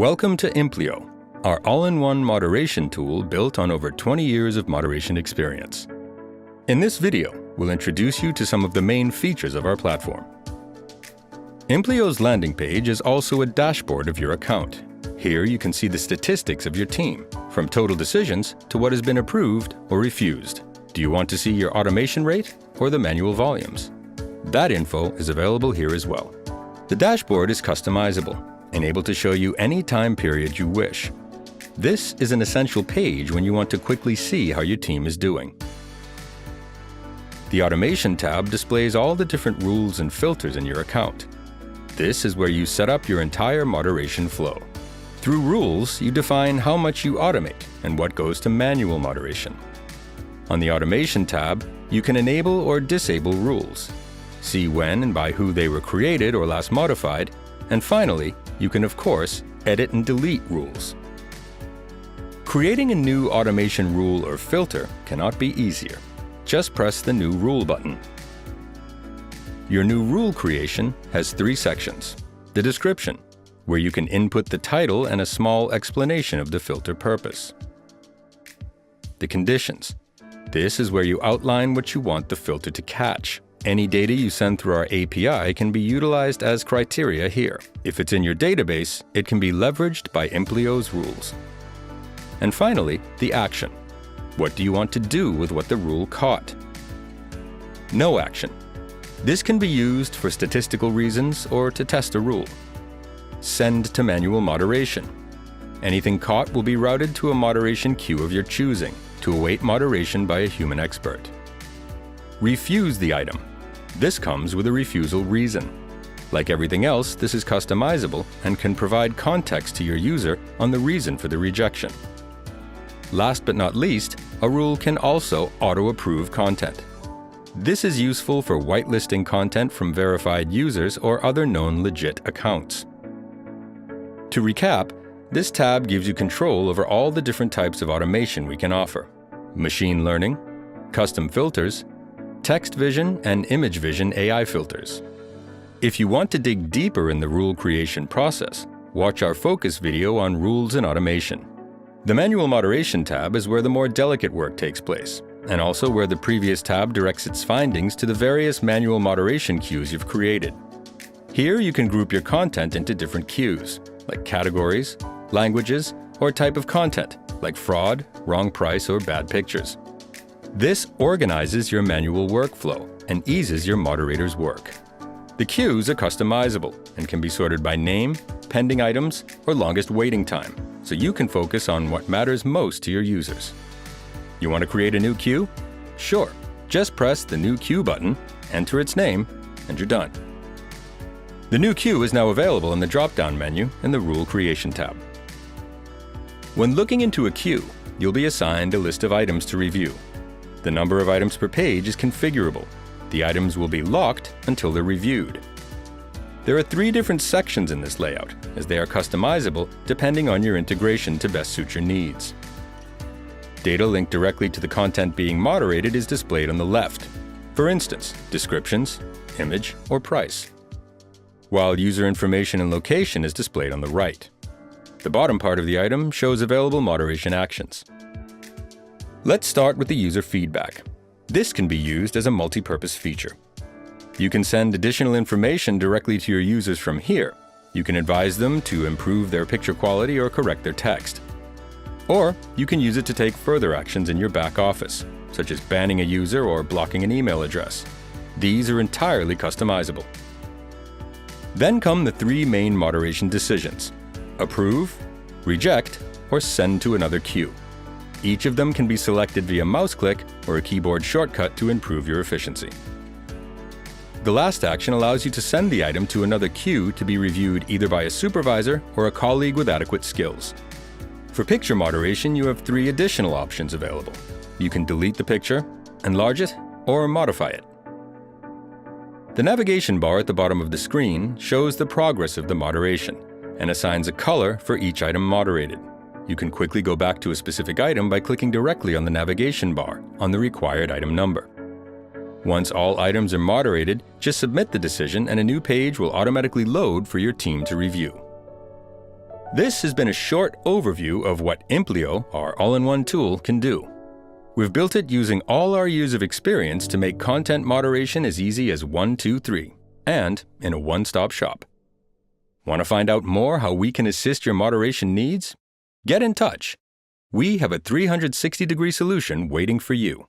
Welcome to Implio, our all-in-one moderation tool built on over 20 years of moderation experience. In this video, we'll introduce you to some of the main features of our platform. Implio's landing page is also a dashboard of your account. Here you can see the statistics of your team, from total decisions to what has been approved or refused. Do you want to see your automation rate or the manual volumes? That info is available here as well. The dashboard is customizable and able to show you any time period you wish. This is an essential page when you want to quickly see how your team is doing. The Automation tab displays all the different rules and filters in your account. This is where you set up your entire moderation flow. Through rules, you define how much you automate and what goes to manual moderation. On the Automation tab, you can enable or disable rules, see when and by who they were created or last modified, and finally, you can of course edit and delete rules. Creating a new automation rule or filter cannot be easier. Just press the New Rule button. Your new rule creation has 3 sections. The description, where you can input the title and a small explanation of the filter purpose. The conditions. This is where you outline what you want the filter to catch. Any data you send through our API can be utilized as criteria here. If it's in your database, it can be leveraged by Implio's rules. And finally, the action. What do you want to do with what the rule caught? No action. This can be used for statistical reasons or to test a rule. Send to manual moderation. Anything caught will be routed to a moderation queue of your choosing to await moderation by a human expert. Refuse the item. This comes with a refusal reason. Like everything else, this is customizable and can provide context to your user on the reason for the rejection. Last but not least, a rule can also auto-approve content. This is useful for whitelisting content from verified users or other known legit accounts. To recap, this tab gives you control over all the different types of automation we can offer: machine learning, custom filters, text vision, and image vision AI filters. If you want to dig deeper in the rule creation process, watch our focus video on rules and automation. The Manual Moderation tab is where the more delicate work takes place, and also where the previous tab directs its findings to the various manual moderation queues you've created. Here you can group your content into different queues, like categories, languages, or type of content, like fraud, wrong price, or bad pictures. This organizes your manual workflow and eases your moderator's work. The queues are customizable and can be sorted by name, pending items, or longest waiting time, so you can focus on what matters most to your users. You want to create a new queue? Sure, just press the New Queue button, enter its name, and you're done. The new queue is now available in the drop-down menu in the Rule Creation tab. When looking into a queue, you'll be assigned a list of items to review. The number of items per page is configurable. The items will be locked until they're reviewed. There are 3 different sections in this layout, as they are customizable depending on your integration to best suit your needs. Data linked directly to the content being moderated is displayed on the left. For instance, descriptions, image, or price. While user information and location is displayed on the right. The bottom part of the item shows available moderation actions. Let's start with the user feedback. This can be used as a multi-purpose feature. You can send additional information directly to your users from here. You can advise them to improve their picture quality or correct their text. Or you can use it to take further actions in your back office, such as banning a user or blocking an email address. These are entirely customizable. Then come the 3 main moderation decisions: approve, reject, or send to another queue. Each of them can be selected via mouse click or a keyboard shortcut to improve your efficiency. The last action allows you to send the item to another queue to be reviewed either by a supervisor or a colleague with adequate skills. For picture moderation, you have 3 additional options available. You can delete the picture, enlarge it, or modify it. The navigation bar at the bottom of the screen shows the progress of the moderation and assigns a color for each item moderated. You can quickly go back to a specific item by clicking directly on the navigation bar on the required item number. Once all items are moderated, just submit the decision and a new page will automatically load for your team to review. This has been a short overview of what Implio, our all-in-one tool, can do. We've built it using all our years of experience to make content moderation as easy as 1, 2, 3, and in a one-stop shop. Want to find out more how we can assist your moderation needs? Get in touch. We have a 360-degree solution waiting for you.